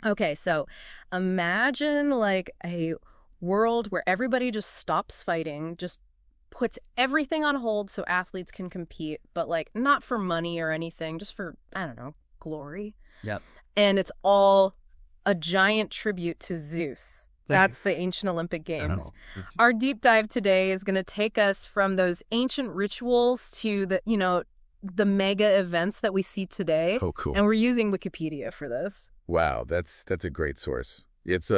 Okay, so imagine like a world where everybody just stops fighting, just puts everything on hold so athletes can compete, but like not for money or anything, just for, I don't know, glory. Yep. And it's all a giant tribute to Zeus. That's the ancient Olympic Games. Oh, it's Our deep dive today is going to take us from those ancient rituals to the mega events that we see today. oh cool. And we're using Wikipedia for this. Wow, that's a great source. It's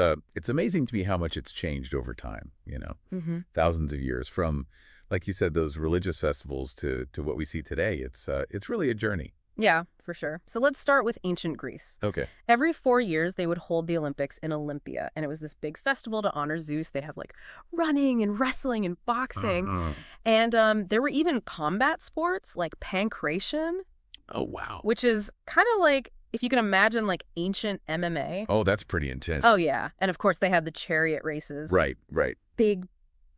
amazing to me how much it's changed over time, Mm-hmm. thousands of years from, like you said, those religious festivals to what we see today. It's really a journey. Yeah, for sure. So let's start with ancient Greece. Okay. Every 4 years, they would hold the Olympics in Olympia, and it was this big festival to honor Zeus. They'd have like running and wrestling and boxing, Uh-huh. and there were even combat sports like pankration, Oh wow. which is kind of like if you can imagine like ancient MMA. Oh, that's pretty intense. Oh yeah, and of course they had the chariot races. Right, right. Big,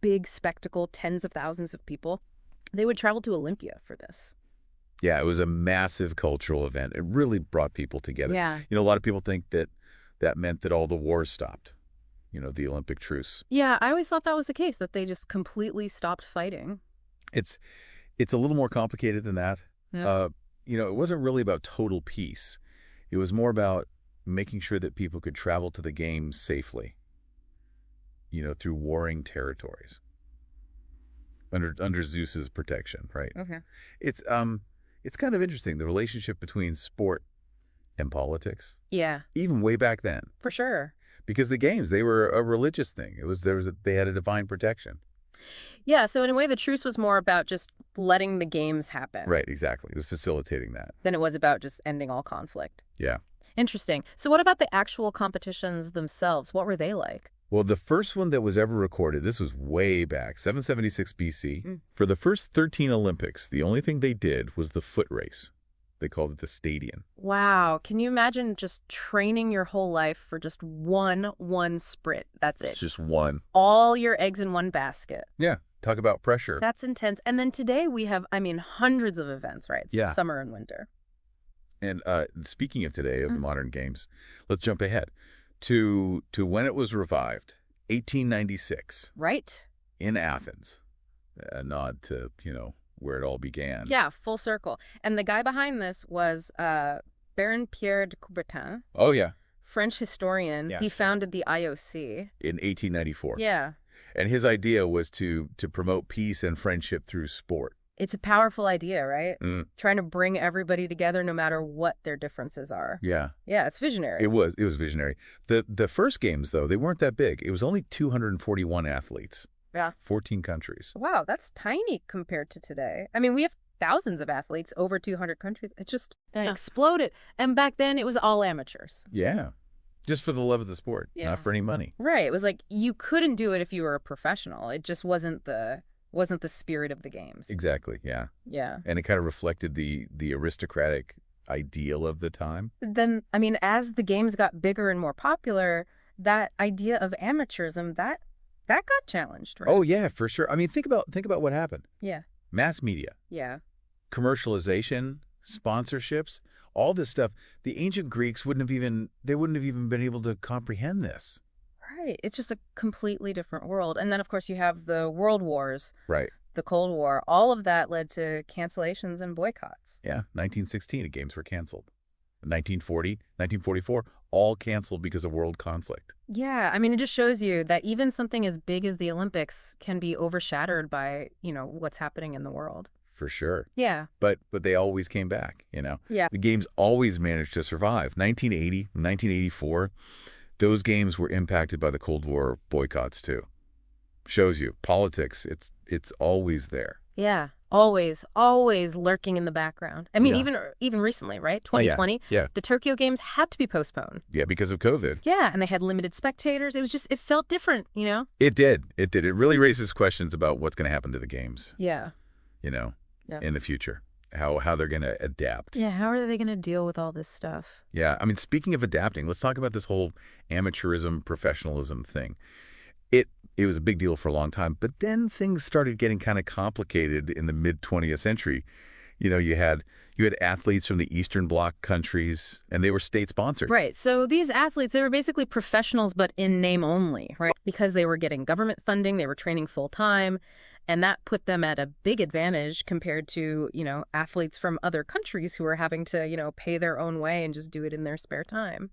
big spectacle, tens of thousands of people. They would travel to Olympia for this. Yeah, it was a massive cultural event. It really brought people together. Yeah. A lot of people think that meant that all the wars stopped. The Olympic truce. Yeah, I always thought that was the case, that they just completely stopped fighting. It's it's a little more complicated than that. Yeah. It wasn't really about total peace. It was more about making sure that people could travel to the games safely, through warring territories under Zeus's protection, right? Okay. It's kind of interesting, the relationship between sport and politics, Yeah, even way back then, for sure. because the games, they were a religious thing. They had a divine protection. Yeah, so in a way, the truce was more about just letting the games happen Right, exactly. It was facilitating that. than it was about just ending all conflict. Yeah. Interesting. So what about the actual competitions themselves? What were they like? Well, the first one that was ever recorded, this was way back, 776 BC. Mm. For the first 13 Olympics, the only thing they did was the foot race. They called it the stadion. Wow. Can you imagine just training your whole life for just one sprint? That's It's it. just one. All your eggs in one basket. Yeah, talk about pressure. That's intense. And then today we have, hundreds of events, right? Yeah. Summer and winter. And speaking of today, of the Mm. modern games, let's jump ahead to when it was revived, 1896, Right? in Athens. A nod to, where it all began. Yeah, full circle. And the guy behind this was Baron Pierre de Coubertin, Oh, yeah, French historian. Yes. He founded the IOC. in 1894. Yeah. And his idea was to promote peace and friendship through sport. It's a powerful idea, right? Mm. Trying to bring everybody together no matter what their differences are. Yeah, Yeah, it's visionary. it was visionary. The first games, though, they weren't that big. It was only 241 athletes, Yeah. 14 countries. Wow, that's tiny compared to today. I mean, we have thousands of athletes, over 200 countries. It just exploded. And back then, it was all amateurs. Yeah, just for the love of the sport, Yeah. not for any money. Right. It was like you couldn't do it if you were a professional. It just wasn't the spirit of the games. Exactly, yeah. Yeah. And it kind of reflected the aristocratic ideal of the time. Then, as the games got bigger and more popular, that idea of amateurism, that got challenged, right? Oh yeah, for sure. I mean, think about what happened. Yeah. Mass media, Yeah. commercialization, sponsorships, all this stuff. The ancient Greeks wouldn't have even been able to comprehend this. Right. It's just a completely different world. And then, of course, you have the world wars, Right. the Cold War. All of that led to cancellations and boycotts. Yeah, 1916, the games were canceled. 1940, 1944, all canceled because of world conflict. Yeah. It just shows you that even something as big as the Olympics can be overshadowed by, what's happening in the world. For sure. Yeah. But they always came back, Yeah. The games always managed to survive. 1980, 1984, those games were impacted by the Cold War boycotts too. Shows you, politics, it's always there. Yeah. Always lurking in the background. Yeah. Even recently, right? Oh, yeah. 2020, Yeah. the Tokyo Games had to be postponed. Yeah, because of COVID. Yeah, and they had limited spectators. It felt different, It did. It really raises questions about what's going to happen to the games, Yeah. Yeah. Yeah. in the future. How they're going to adapt. Yeah, how are they going to deal with all this stuff? Yeah, speaking of adapting, let's talk about this whole amateurism, professionalism thing. It was a big deal for a long time, but then things started getting kind of complicated in the mid-20th century. You had athletes from the Eastern Bloc countries, and they were state-sponsored. Right. So these athletes, they were basically professionals, but in name only, right? Because they were getting government funding, they were training full time, and that put them at a big advantage compared to, athletes from other countries who were having to, pay their own way and just do it in their spare time.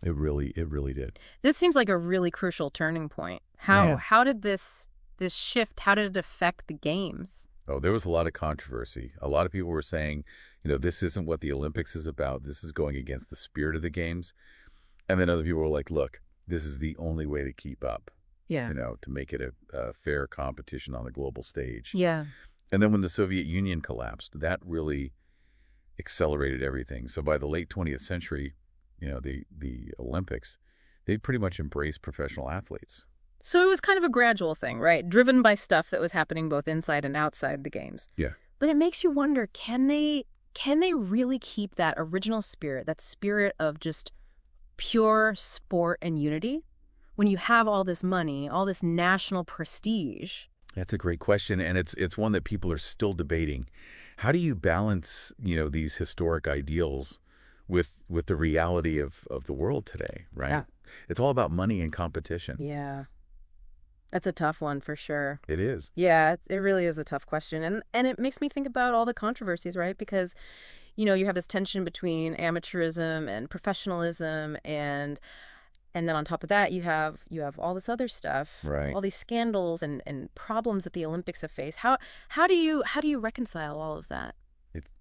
It really did. This seems like a really crucial turning point. Yeah. How did this shift, how did it affect the games? Oh, there was a lot of controversy. A lot of people were saying, this isn't what the Olympics is about. This is going against the spirit of the games. And then other people were like, look, this is the only way to keep up, Yeah. to make it a fair competition on the global stage. Yeah. And then when the Soviet Union collapsed, that really accelerated everything. So by the late 20th century, the Olympics, they pretty much embraced professional athletes. So it was kind of a gradual thing, right? Driven by stuff that was happening both inside and outside the games. Yeah. But it makes you wonder, can they really keep that original spirit, that spirit of just pure sport and unity, when you have all this money, all this national prestige? That's a great question, and it's one that people are still debating. How do you balance, these historic ideals with the reality of the world today, right? Yeah. It's all about money and competition. Yeah. That's a tough one for sure. It is. Yeah, it really is a tough question. And it makes me think about all the controversies, right? Because, you have this tension between amateurism and professionalism, and then on top of that, you have all this other stuff, Right. all these scandals and problems that the Olympics have faced. How do you reconcile all of that?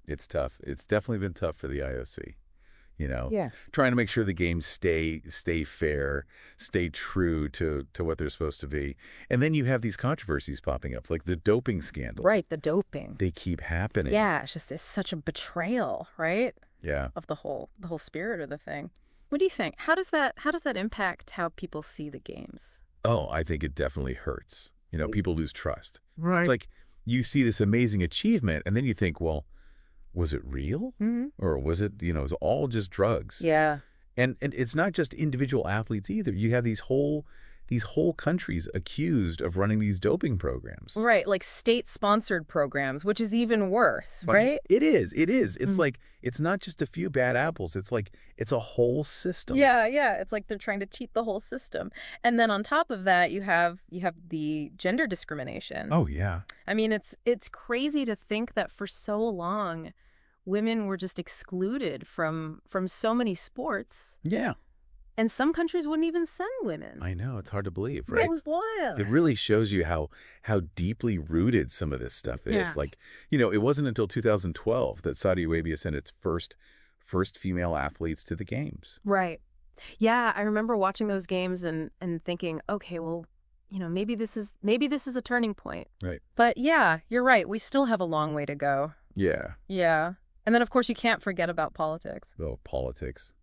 It's tough. It's definitely been tough for the IOC. Yeah. Trying to make sure the games stay fair, stay true to what they're supposed to be. And then you have these controversies popping up, like the doping scandals. Right, the doping. They keep happening. Yeah, it's such a betrayal, right? Yeah. Of the whole spirit of the thing. What do you think? How does that impact how people see the games? Oh, I think it definitely hurts. People lose trust. Right. It's like you see this amazing achievement, and then you think, well, was it real? Mm-hmm. Or was it, it was all just drugs? Yeah. And it's not just individual athletes either. You have these whole countries accused of running these doping programs. Right, like state-sponsored programs, which is even worse, right? It is. It's like, it's not just a few bad apples. It's like, it's a whole system. Yeah. It's like they're trying to cheat the whole system. And then on top of that, you have the gender discrimination. Oh, yeah. I mean, it's crazy to think that for so long, women were just excluded from so many sports. Yeah. And some countries wouldn't even send women. I know. It's hard to believe, right? That was wild. It really shows you how deeply rooted some of this stuff is. Yeah. Like, it wasn't until 2012 that Saudi Arabia sent its first female athletes to the games. Right. Yeah, I remember watching those games and thinking, okay, well, maybe this is a turning point. Right. But yeah, you're right. We still have a long way to go. Yeah. Yeah. And then, of course, you can't forget about politics. Oh, politics.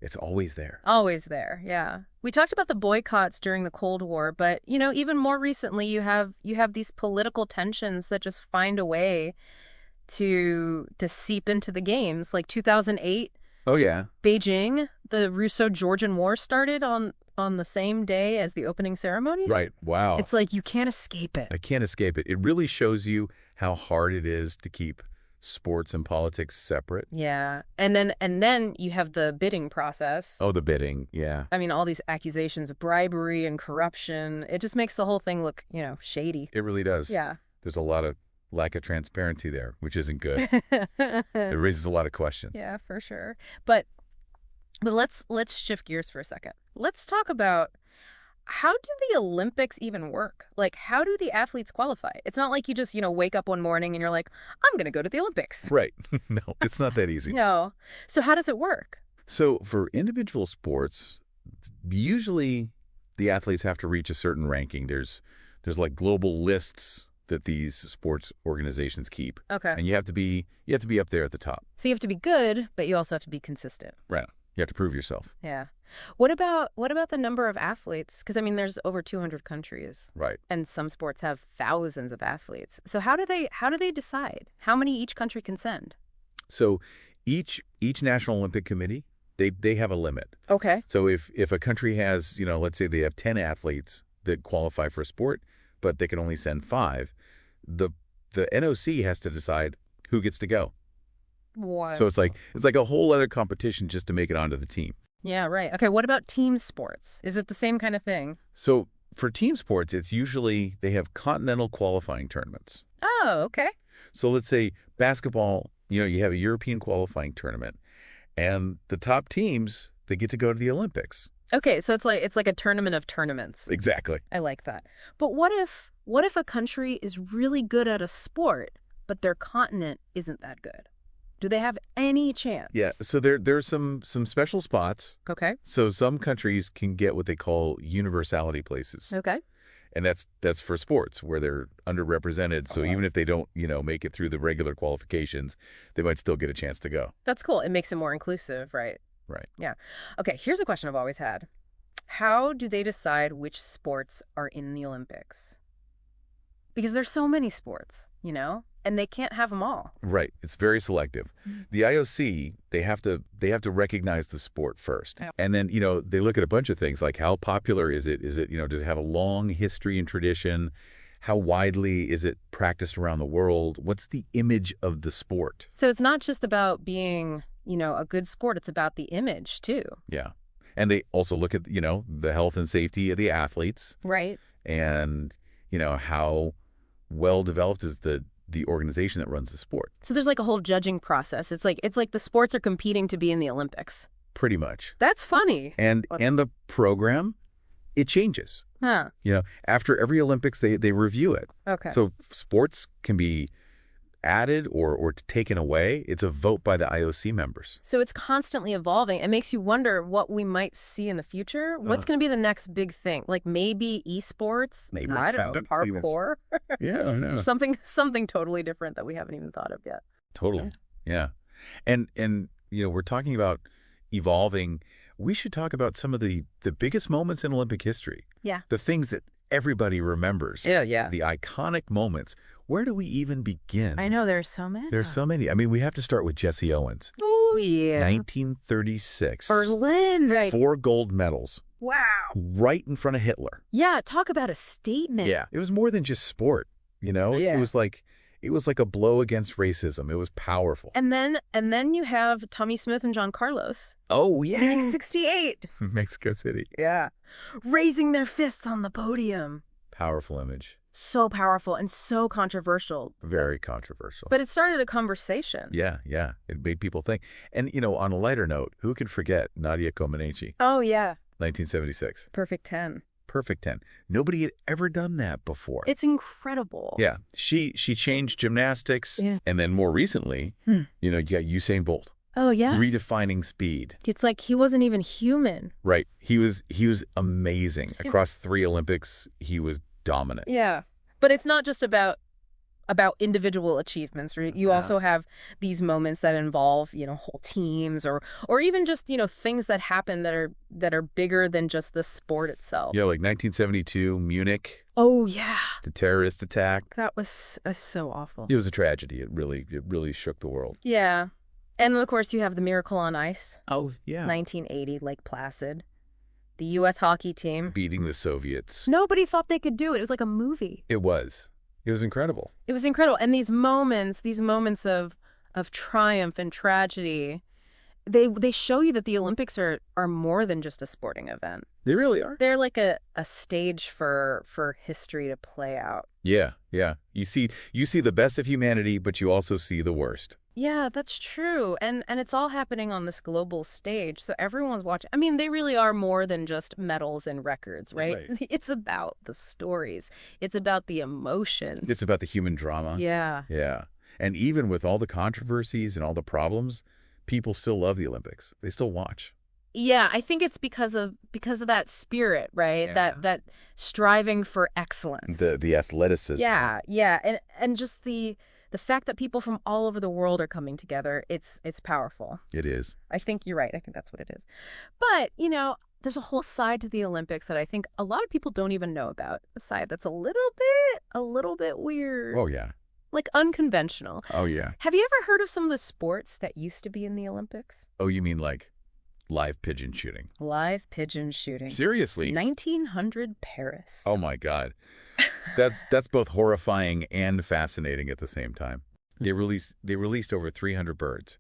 It's always there. Always there, yeah. We talked about the boycotts during the Cold War, but, even more recently, you have these political tensions that just find a way to seep into the games. Like 2008. Oh, yeah. Beijing, the Russo-Georgian War started on the same day as the opening ceremonies. Right. Wow. It's like you can't escape it. I can't escape it. It really shows you how hard it is to keep sports and politics separate. Yeah. And then you have the bidding process. Oh, the bidding. Yeah. I mean, all these accusations of bribery and corruption. It just makes the whole thing look, shady. It really does. Yeah. There's a lot of lack of transparency there, which isn't good. It raises a lot of questions. Yeah, for sure. But let's shift gears for a second. Let's talk about, how do the Olympics even work? Like, how do the athletes qualify? It's not like you just, wake up one morning and you're like, I'm going to go to the Olympics. Right. No, it's not that easy. No. So how does it work? So for individual sports, usually the athletes have to reach a certain ranking. There's like global lists that these sports organizations keep. Okay. And you have to be up there at the top. So you have to be good, but you also have to be consistent. Right. You have to prove yourself. Yeah. What about the number of athletes? Because, I mean, there's over 200 countries. Right. And some sports have thousands of athletes. So how do they decide how many each country can send? So each National Olympic Committee, they have a limit. Okay. So if a country has, let's say they have 10 athletes that qualify for a sport, but they can only send 5, the NOC has to decide who gets to go. What? So it's like a whole other competition just to make it onto the team. Yeah, right. Okay, what about team sports? Is it the same kind of thing? So for team sports, it's usually they have continental qualifying tournaments. Oh, okay. So let's say basketball, you have a European qualifying tournament, and the top teams, they get to go to the Olympics. Okay, so it's like a tournament of tournaments. Exactly. I like that. But what if a country is really good at a sport, but their continent isn't that good? Do they have any chance? Yeah, so there's some special spots. Okay. So some countries can get what they call universality places. Okay. And that's for sports where they're underrepresented. So even if they don't, make it through the regular qualifications, they might still get a chance to go. That's cool. It makes it more inclusive, right? Right. Yeah. Okay, here's a question I've always had. How do they decide which sports are in the Olympics? Because there's so many sports, and they can't have them all. Right. It's very selective. The IOC, they have to recognize the sport first. Yep. And then, they look at a bunch of things like how popular is it? Is it, does it have a long history and tradition? How widely is it practiced around the world? What's the image of the sport? So it's not just about being, a good sport. It's about the image, too. Yeah. And they also look at, the health and safety of the athletes. Right. And, how well developed is the organization that runs the sport. So there's like a whole judging process. It's like the sports are competing to be in the Olympics. Pretty much. That's funny. And the program, it changes. Huh. After every Olympics, they review it. Okay. So sports can be added or taken away. It's a vote by the IOC members. So it's constantly evolving. It makes you wonder what we might see in the future. What's going to be the next big thing? Like maybe esports? Maybe. I don't know. Parkour? Yeah, I know. Something totally different that we haven't even thought of yet. Totally. Yeah. And we're talking about evolving. We should talk about some of the biggest moments in Olympic history. Yeah. The things that everybody remembers. Yeah. The iconic moments. Where do we even begin? I know, there's so many. There's so many. I mean, we have to start with Jesse Owens. Oh, yeah. 1936. Berlin. Right. 4 gold medals. Wow. Right in front of Hitler. Yeah, talk about a statement. Yeah. It was more than just sport, Yeah. It was like a blow against racism. It was powerful. And then you have Tommy Smith and John Carlos. Oh, yeah. 68. Mexico City. Yeah. Raising their fists on the podium. Powerful image. So powerful and so controversial. Very controversial. But it started a conversation. Yeah. It made people think. And, on a lighter note, who can forget Nadia Comaneci? Oh, yeah. 1976. Perfect 10. Perfect 10. Nobody had ever done that before. It's incredible. Yeah. She changed gymnastics. Yeah. And then more recently, you got Usain Bolt. Oh, yeah. Redefining speed. It's like he wasn't even human. Right. He was amazing. Across 3 Olympics, he was dominant. Yeah. But it's not just about individual achievements. Right? You also have these moments that involve, whole teams or even just, things that happen that are bigger than just the sport itself. Yeah, like 1972, Munich. Oh, yeah. The terrorist attack. That was so awful. It was a tragedy. It really shook the world. Yeah. And, of course, you have the Miracle on Ice. Oh, yeah. 1980, Lake Placid. The U.S. hockey team. Beating the Soviets. Nobody thought they could do it. It was like a movie. It was incredible. It was incredible. And these moments of triumph and tragedy, they show you that the Olympics are more than just a sporting event. They really are. They're like a stage for history to play out. Yeah. You see the best of humanity, but you also see the worst. Yeah, that's true. And it's all happening on this global stage. So everyone's watching. I mean, they really are more than just medals and records, right? It's about the stories. It's about the emotions. It's about the human drama. Yeah. Yeah. And even with all the controversies and all the problems, people still love the Olympics. They still watch. Yeah, I think it's because of that spirit, right? Yeah. That striving for excellence. The athleticism. Yeah. And just the fact that people from all over the world are coming together, it's powerful. It is. I think you're right. I think that's what it is. But, there's a whole side to the Olympics that I think a lot of people don't even know about. A side that's a little bit weird. Oh, yeah. Like unconventional. Oh, yeah. Have you ever heard of some of the sports that used to be in the Olympics? Oh, you mean like live pigeon shooting? Live pigeon shooting. Seriously? 1900 Paris. Oh, my God. That's both horrifying and fascinating at the same time. They released over 300 birds.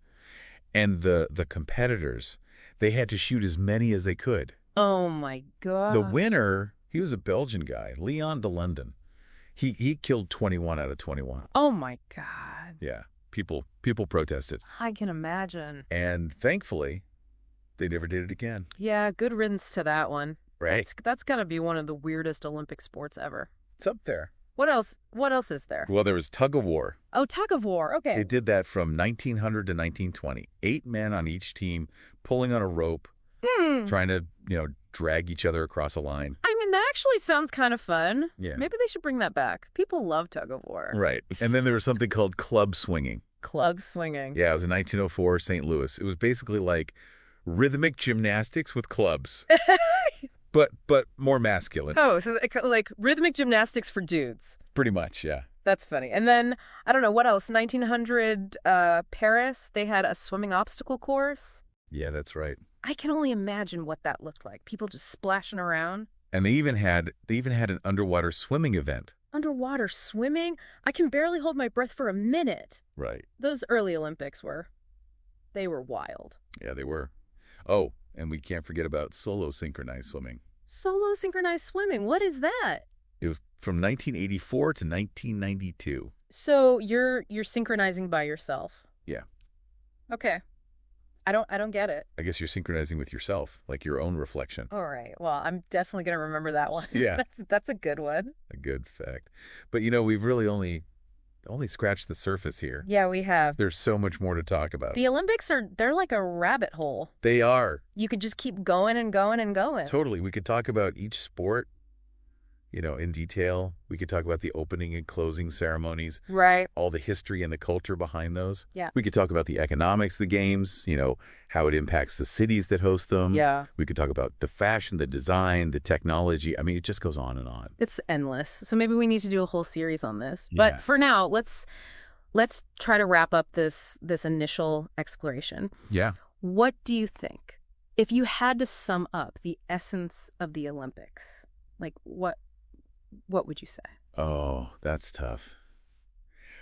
And the competitors, they had to shoot as many as they could. Oh my The God. winner, he was a Belgian guy, Leon de London. He killed 21 out of 21. Oh my God. Yeah. People protested. I can imagine. And thankfully, they never did it again. Yeah, good riddance to that one. Right. That's gotta be one of the weirdest Olympic sports ever. It's up there. What else? What else is there? Well, there was tug of war. Oh, tug of war. Okay. They did that from 1900 to 1920. 8 men on each team pulling on a rope, trying to, drag each other across a line. I mean, that actually sounds kind of fun. Yeah. Maybe they should bring that back. People love tug of war. Right. And then there was something called club swinging. Club swinging. Yeah, it was in 1904, St. Louis. It was basically like rhythmic gymnastics with clubs, but more masculine. Oh, so like rhythmic gymnastics for dudes. Pretty much, yeah. That's funny. And then, I don't know, what else? 1900 Paris, they had a swimming obstacle course. Yeah, that's right. I can only imagine what that looked like. People just splashing around. And they even had an underwater swimming event. Underwater swimming? I can barely hold my breath for a minute. Right. Those early Olympics they were wild. Yeah, they were. Oh, and we can't forget about solo synchronized swimming. Solo synchronized swimming, what is that? It was from 1984 to 1992. So you're synchronizing by yourself? Yeah. Okay. I don't get it. I guess you're synchronizing with yourself, like your own reflection. All right. Well, I'm definitely going to remember that one. Yeah. That's a good one. A good fact. But we've really only scratched the surface here. Yeah, we have. There's so much more to talk about. The Olympics they're like a rabbit hole. They are. You could just keep going and going and going. Totally. We could talk about each sport, in detail. We could talk about the opening and closing ceremonies. Right. All the history and the culture behind those. Yeah. We could talk about the economics of the games, how it impacts the cities that host them. Yeah. We could talk about the fashion, the design, the technology. I mean, it just goes on and on. It's endless. So maybe we need to do a whole series on this. Yeah. But for now, let's try to wrap up this initial exploration. Yeah. What do you think? If you had to sum up the essence of the Olympics, like what would you say? Oh, that's tough.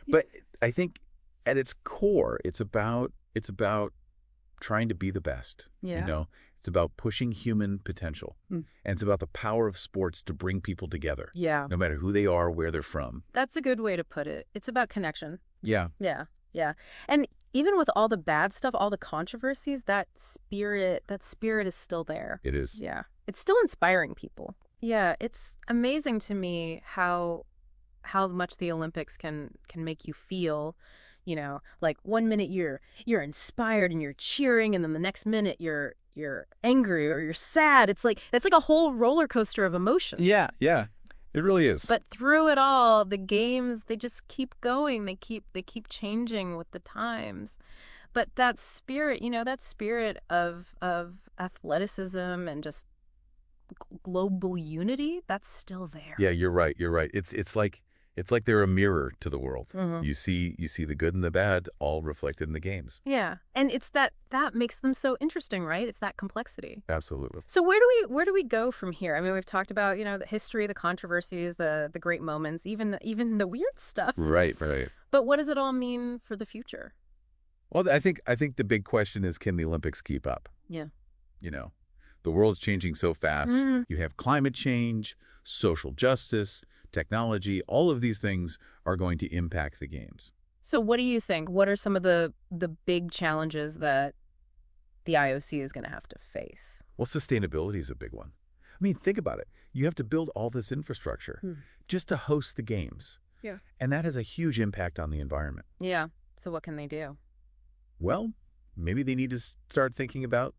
But I think at its core, it's about trying to be the best. Yeah. It's about pushing human potential. And it's about the power of sports to bring people together. Yeah. No matter who they are, where they're from. That's a good way to put it. It's about connection. Yeah. Yeah. Yeah. And even with all the bad stuff, all the controversies, that spirit is still there. It is. Yeah. It's still inspiring people. Yeah, it's amazing to me how much the Olympics can make you feel, like 1 minute you're inspired and you're cheering, and then the next minute you're angry or you're sad. It's like a whole roller coaster of emotions. Yeah. It really is. But through it all, the games, they just keep going. They keep changing with the times. But that spirit, of athleticism and just global unity, that's still there. Yeah, you're right. It's like they're a mirror to the world. Mhm. You see the good and the bad all reflected in the games. Yeah. And it's that makes them so interesting, right? It's that complexity. Absolutely. So where do we go from here? I mean, we've talked about, the history, the controversies, the great moments, even the weird stuff. Right. But what does it all mean for the future? Well, I think the big question is, can the Olympics keep up? Yeah. The world's changing so fast. You have climate change, social justice, technology. All of these things are going to impact the games. So what do you think? What are some of the big challenges that the IOC is going to have to face? Well, sustainability is a big one. I mean, think about it. You have to build all this infrastructure just to host the games. Yeah. And that has a huge impact on the environment. Yeah. So what can they do? Well, maybe they need to start thinking about,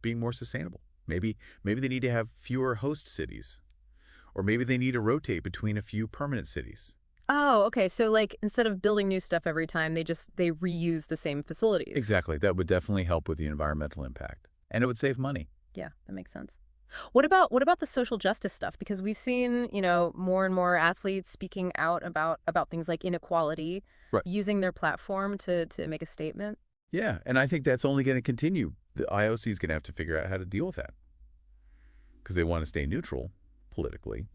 being more sustainable. Maybe they need to have fewer host cities. Or maybe they need to rotate between a few permanent cities. Oh, okay. So like instead of building new stuff every time, they reuse the same facilities. Exactly. That would definitely help with the environmental impact. And it would save money. Yeah, that makes sense. What about the social justice stuff? Because we've seen, more and more athletes speaking out about things like inequality, right, using their platform to make a statement. Yeah, and I think that's only going to continue. The IOC is going to have to figure out how to deal with that. Because they want to stay neutral politically.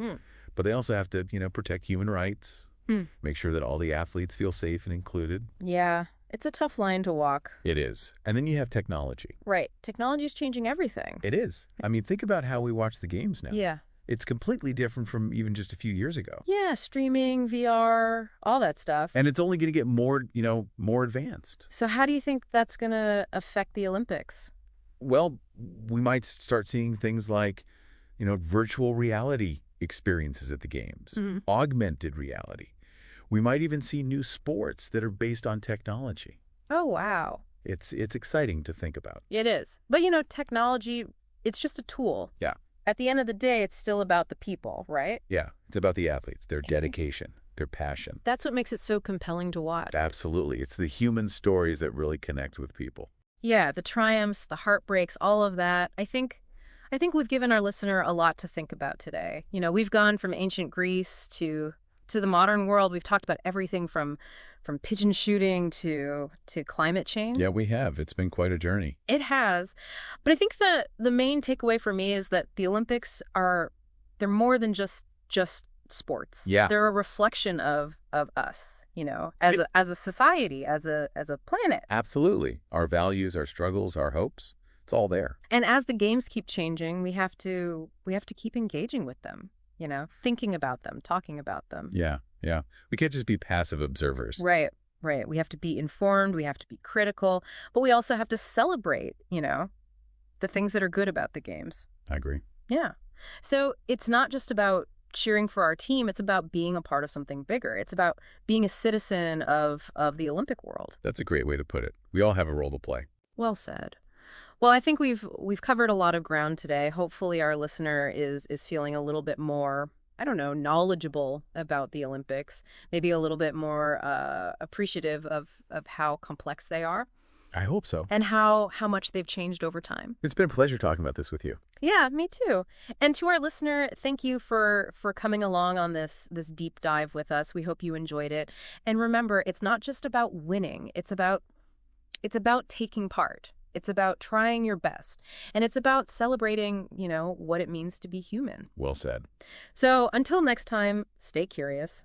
But they also have to, protect human rights, Hmm. Make sure that all the athletes feel safe and included. Yeah, it's a tough line to walk. It is. And then you have technology. Right. Technology is changing everything. It is. I mean, think about how we watch the games now. Yeah. It's completely different from even just a few years ago. Yeah, streaming, VR, all that stuff. And it's only going to get more, more advanced. So how do you think that's going to affect the Olympics? Well, we might start seeing things like, virtual reality experiences at the games, augmented reality. We might even see new sports that are based on technology. Oh, wow. It's exciting to think about. It is. But, technology, it's just a tool. Yeah. At the end of the day, it's still about the people, right? Yeah. It's about the athletes, their dedication, their passion. That's what makes it so compelling to watch. Absolutely. It's the human stories that really connect with people. Yeah, the triumphs, the heartbreaks, all of that. I think we've given our listener a lot to think about today. We've gone from ancient Greece to the modern world. We've talked about everything from pigeon shooting to climate change. Yeah, we have. It's been quite a journey. It has. But I think the main takeaway for me is that the Olympics they're more than just sports. Yeah. They're a reflection of us, as a society, as a planet. Absolutely. Our values, our struggles, our hopes, it's all there. And as the games keep changing, we have to keep engaging with them, thinking about them, talking about them. Yeah. Yeah. We can't just be passive observers. Right. Right. We have to be informed. We have to be critical. But we also have to celebrate, the things that are good about the games. I agree. Yeah. So it's not just about cheering for our team. It's about being a part of something bigger. It's about being a citizen of the Olympic world. That's a great way to put it. We all have a role to play. Well said. Well, I think we've covered a lot of ground today. Hopefully our listener is feeling a little bit more, knowledgeable about the Olympics, maybe a little bit more appreciative of how complex they are. I hope so. And how much they've changed over time. It's been a pleasure talking about this with you. Yeah, me too. And to our listener, thank you for coming along on this deep dive with us. We hope you enjoyed it. And remember, it's not just about winning. It's about taking part. It's about trying your best. And it's about celebrating, what it means to be human. Well said. So until next time, stay curious.